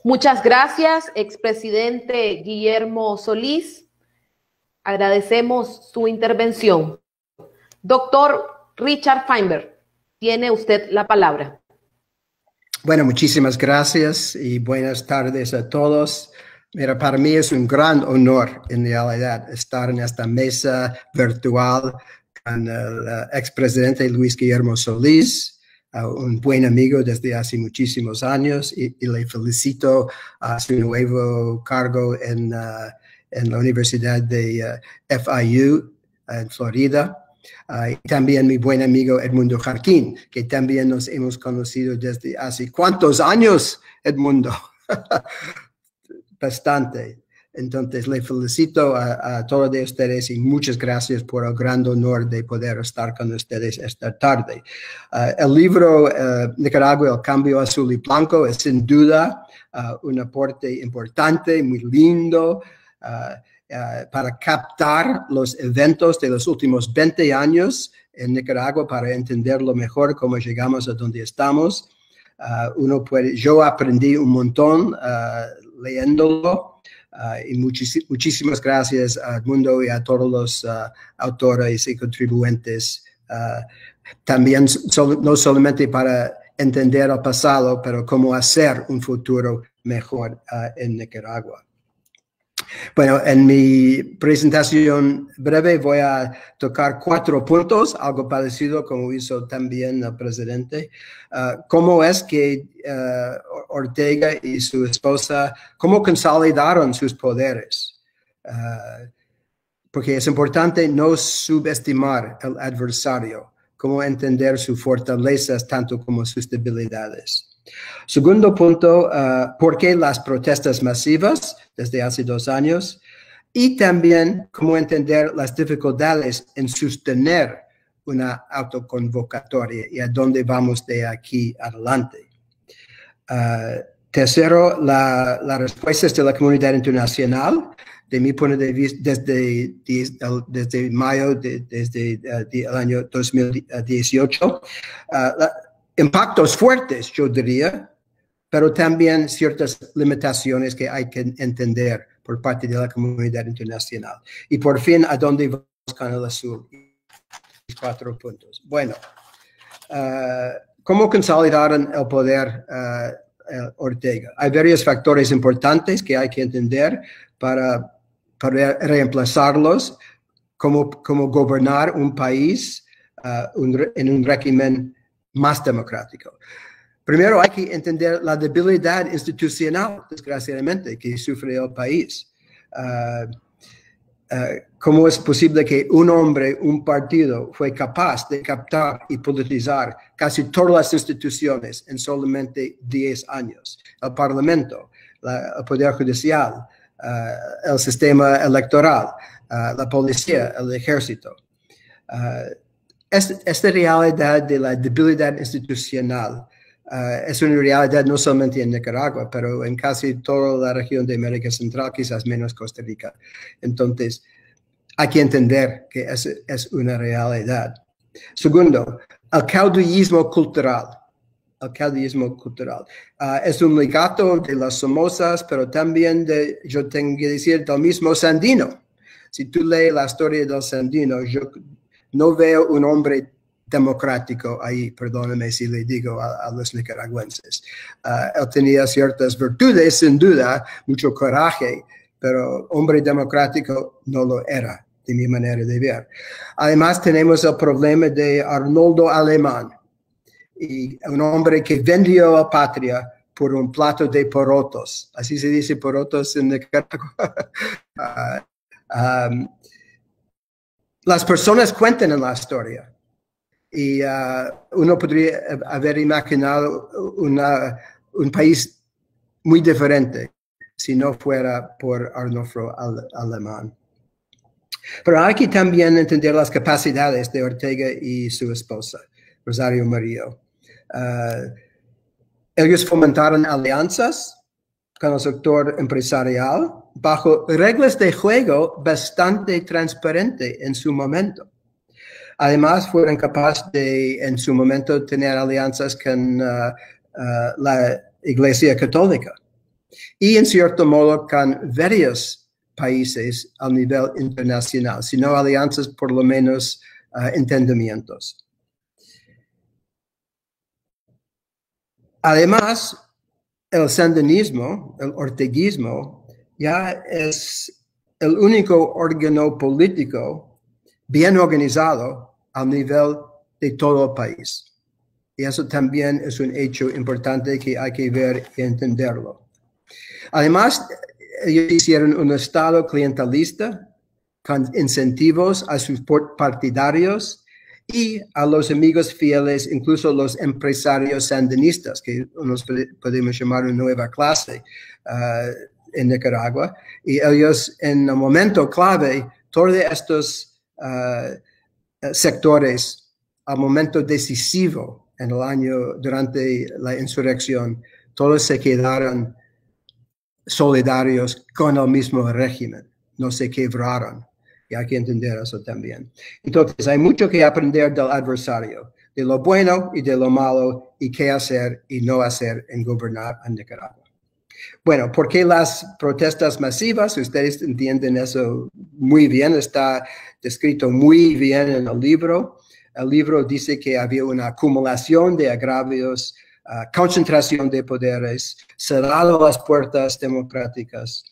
Muchas gracias, expresidente Guillermo Solís. Agradecemos su intervención. Doctor Richard Feinberg, tiene usted la palabra. Bueno, muchísimas gracias y buenas tardes a todos. Mira, para mí es un gran honor, en realidad, estar en esta mesa virtual con el expresidente Luis Guillermo Solís, un buen amigo desde hace muchísimos años, y le felicito a su nuevo cargo en la Universidad de FIU en Florida. Y también mi buen amigo Edmundo Jarquín, que también nos hemos conocido desde hace ¿cuántos años, Edmundo? Bastante. Entonces, le felicito a todos ustedes y muchas gracias por el gran honor de poder estar con ustedes esta tarde. El libro Nicaragua, el cambio azul y blanco, es sin duda un aporte importante, muy lindo, para captar los eventos de los últimos 20 años en Nicaragua, para entenderlo mejor, cómo llegamos a donde estamos. Yo aprendí un montón leyéndolo. Y muchísimas gracias a Edmundo y a todos los autores y contribuyentes, también no solamente para entender el pasado, pero cómo hacer un futuro mejor en Nicaragua. Bueno, en mi presentación breve voy a tocar 4 puntos, algo parecido como hizo también el presidente. Cómo es que Ortega y su esposa, cómo consolidaron sus poderes. Porque es importante no subestimar al adversario, cómo entender sus fortalezas tanto como sus debilidades. Segundo punto, ¿por qué las protestas masivas desde hace 2 años? Y también cómo entender las dificultades en sostener una autoconvocatoria y a dónde vamos de aquí adelante. Tercero, las respuestas de la comunidad internacional. De mi punto de vista, desde mayo, desde el año 2018, impactos fuertes, yo diría, pero también ciertas limitaciones que hay que entender por parte de la comunidad internacional. Y por fin, ¿a dónde vamos con el azul? 4 puntos. Bueno, ¿cómo consolidaron el poder Ortega? Hay varios factores importantes que hay que entender para reemplazarlos, como gobernar un país en un régimen más democrático. Primero hay que entender la debilidad institucional, desgraciadamente, que sufre el país. ¿Cómo es posible que un hombre, un partido, fue capaz de captar y politizar casi todas las instituciones en solamente 10 años? El Parlamento, el Poder Judicial, el sistema electoral, la policía, el ejército. Esta realidad de la debilidad institucional es una realidad no solamente en Nicaragua, pero en casi toda la región de América Central, quizás menos Costa Rica. Entonces, hay que entender que es una realidad. Segundo, el caudillismo cultural. El caudillismo cultural. Es un legato de las Somozas, pero también yo tengo que decir, del mismo Sandino. Si tú lees la historia del Sandino, yo no veo un hombre democrático ahí, perdóname si le digo a los nicaragüenses. Él tenía ciertas virtudes, sin duda, mucho coraje, pero hombre democrático no lo era, de mi manera de ver. Además, tenemos el problema de Arnoldo Alemán, y un hombre que vendió a patria por un plato de porotos. Así se dice porotos en Nicaragua. Las personas cuentan en la historia. Y uno podría haber imaginado un país muy diferente si no fuera por Arnoldo Alemán. Pero hay que también entender las capacidades de Ortega y su esposa, Rosario Murillo. Ellos fomentaron alianzas con el sector empresarial bajo reglas de juego bastante transparentes en su momento. Además, fueron capaces de, en su momento, tener alianzas con la Iglesia Católica. y en cierto modo con varios países a nivel internacional, sino alianzas, por lo menos entendimientos. Además, el sandinismo, el orteguismo, ya es el único órgano político bien organizado a nivel de todo el país. Y eso también es un hecho importante que hay que ver y entenderlo. Además, ellos hicieron un Estado clientelista con incentivos a sus partidarios y a los amigos fieles, incluso los empresarios sandinistas, que nos podemos llamar una nueva clase en Nicaragua. Y ellos, en un momento clave, todos estos sectores, al momento decisivo en el año, durante la insurrección, todos se quedaron solidarios con el mismo régimen, no se quebraron. Y hay que entender eso también. Entonces, hay mucho que aprender del adversario, de lo bueno y de lo malo, y qué hacer y no hacer en gobernar a Nicaragua. Bueno, ¿por qué las protestas masivas? Ustedes entienden eso muy bien, está descrito muy bien en el libro. El libro dice que había una acumulación de agravios, concentración de poderes, cerrado las puertas democráticas,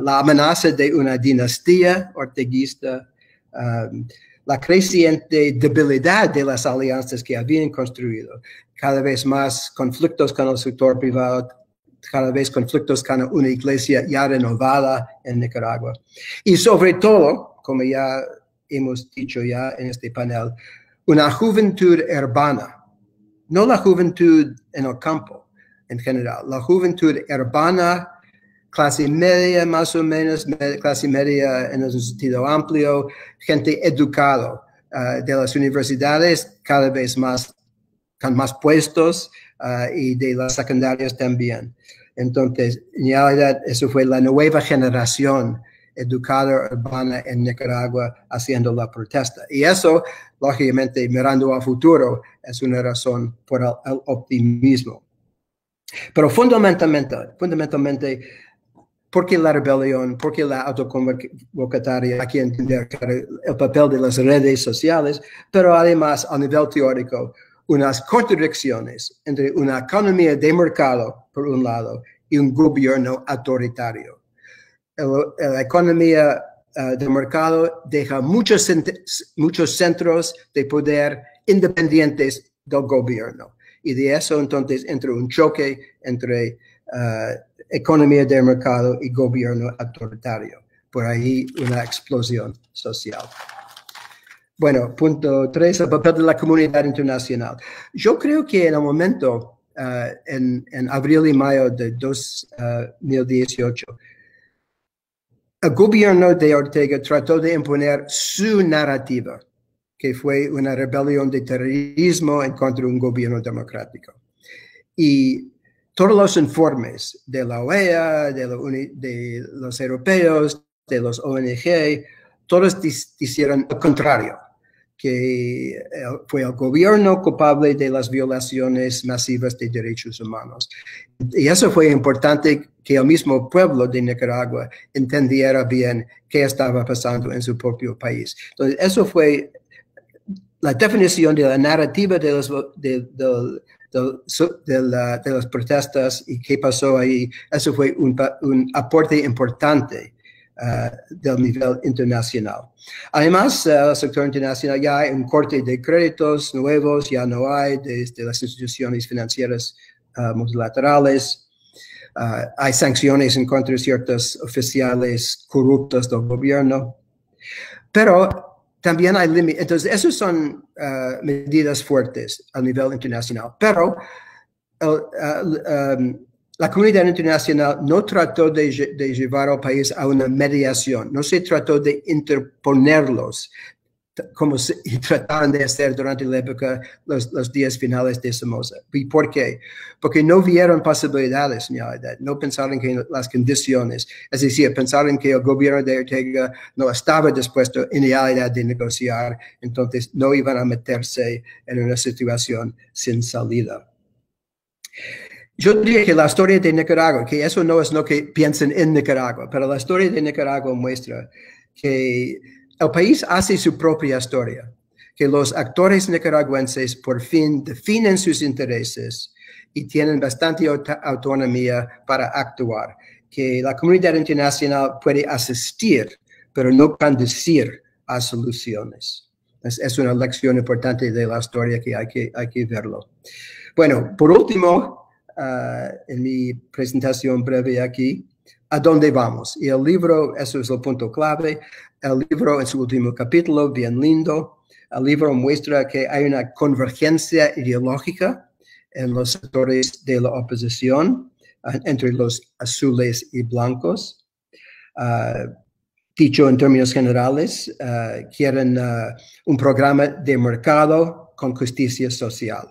la amenaza de una dinastía orteguista, la creciente debilidad de las alianzas que habían construido, cada vez más conflictos con el sector privado, cada vez conflictos con una iglesia ya renovada en Nicaragua. Y sobre todo, como ya hemos dicho ya en este panel, una juventud urbana, no la juventud en el campo en general, la juventud urbana, clase media más o menos, clase media en un sentido amplio, gente educada de las universidades cada vez más, con más puestos y de las secundarias también. Entonces, en realidad, eso fue la nueva generación educada urbana en Nicaragua haciendo la protesta. Y eso, lógicamente, mirando al futuro, es una razón por el optimismo. Pero fundamentalmente, ¿por qué la rebelión? ¿Por qué la autoconvocatoria? Hay que entender el papel de las redes sociales, pero además, a nivel teórico, unas contradicciones entre una economía de mercado, por un lado, y un gobierno autoritario. La economía de mercado deja muchos centros de poder independientes del gobierno. Y de eso, entonces, entra un choque entre economía de mercado y gobierno autoritario. Por ahí, una explosión social. Bueno, punto 3, el papel de la comunidad internacional. Yo creo que en el momento, en abril y mayo de 2018, el gobierno de Ortega trató de imponer su narrativa, que fue una rebelión de terrorismo en contra de un gobierno democrático. Y todos los informes de la OEA, de los europeos, de los ONG, todos dijeron lo contrario, que fue el gobierno culpable de las violaciones masivas de derechos humanos. Y eso fue importante, que el mismo pueblo de Nicaragua entendiera bien qué estaba pasando en su propio país. Entonces, eso fue la definición de la narrativa de las protestas y qué pasó ahí. Eso fue un aporte importante del nivel internacional. Además, el sector internacional ya hay un corte de créditos nuevos, ya no hay desde las instituciones financieras multilaterales. Hay sanciones en contra de ciertos oficiales corruptos del gobierno. Pero también hay límites. Entonces, esas son medidas fuertes a nivel internacional. Pero la comunidad internacional no trató de llevar al país a una mediación, no se trató de interponerlos, como trataron de hacer durante la época, los días finales de Somoza. ¿Y por qué? Porque no vieron posibilidades, no pensaron que las condiciones, es decir, pensaron que el gobierno de Ortega no estaba dispuesto en realidad de negociar, entonces no iban a meterse en una situación sin salida. Yo diría que la historia de Nicaragua, que eso no es lo que piensan en Nicaragua, pero la historia de Nicaragua muestra que el país hace su propia historia, que los actores nicaragüenses por fin definen sus intereses y tienen bastante autonomía para actuar, que la comunidad internacional puede asistir, pero no conducir a soluciones. Es una lección importante de la historia que hay que verlo. Bueno, por último, en mi presentación breve aquí, ¿a dónde vamos? Y el libro, eso es el punto clave, el libro en su último capítulo, bien lindo, el libro muestra que hay una convergencia ideológica en los sectores de la oposición, entre los azules y blancos. Dicho en términos generales, quieren un programa de mercado con justicia social.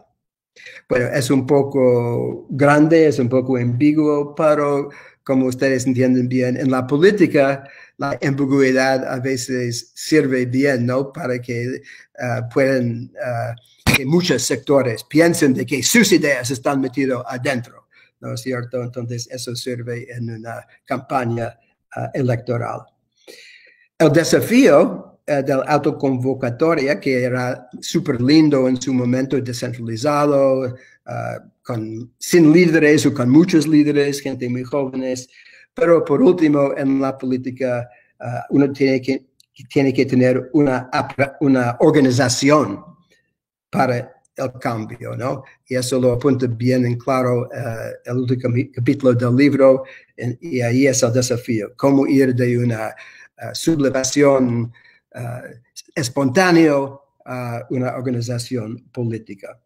Bueno, es un poco grande, es un poco ambiguo, pero como ustedes entienden bien, en la política la ambigüedad a veces sirve bien, ¿no? Para que puedan, que muchos sectores piensen de que sus ideas están metidas adentro, ¿no es cierto? Entonces eso sirve en una campaña electoral. El desafío de la autoconvocatoria, que era súper lindo en su momento, descentralizado, sin líderes o con muchos líderes, gente muy jóvenes, pero por último, en la política, uno tiene que tener una organización para el cambio, ¿no? Y eso lo apunta bien en claro el último capítulo del libro, y ahí es el desafío, cómo ir de una sublevación espontánea a una organización política.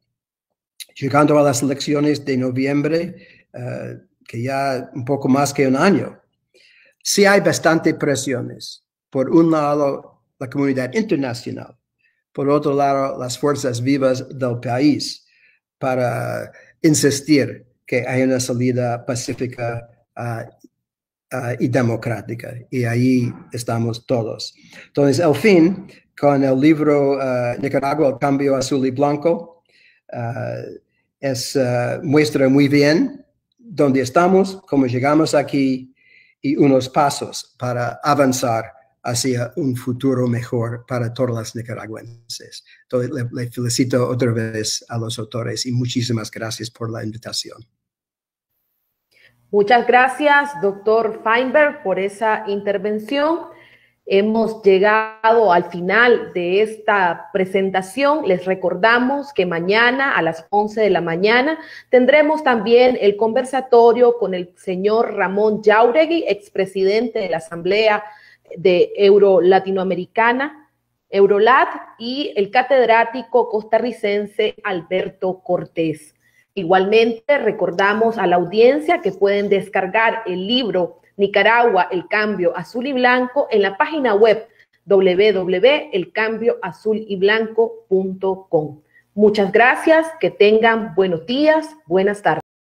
Llegando a las elecciones de noviembre, que ya un poco más que un año, sí hay bastante presiones. Por un lado, la comunidad internacional. Por otro lado, las fuerzas vivas del país para insistir que hay una salida pacífica y democrática. Y ahí estamos todos. Entonces, al fin, con el libro Nicaragua, el cambio azul y blanco, muestra muy bien dónde estamos, cómo llegamos aquí y unos pasos para avanzar hacia un futuro mejor para todas las nicaragüenses. Entonces, le felicito otra vez a los autores y muchísimas gracias por la invitación. Muchas gracias, doctor Feinberg, por esa intervención. Hemos llegado al final de esta presentación. Les recordamos que mañana a las 11 de la mañana tendremos también el conversatorio con el señor Ramón Jáuregui, expresidente de la Asamblea de Euro-Latinoamericana, Eurolat, y el catedrático costarricense Alberto Cortés. Igualmente, recordamos a la audiencia que pueden descargar el libro Nicaragua, el cambio azul y blanco en la página web www.elcambioazulyBlanco.com. Muchas gracias, que tengan buenos días, buenas tardes.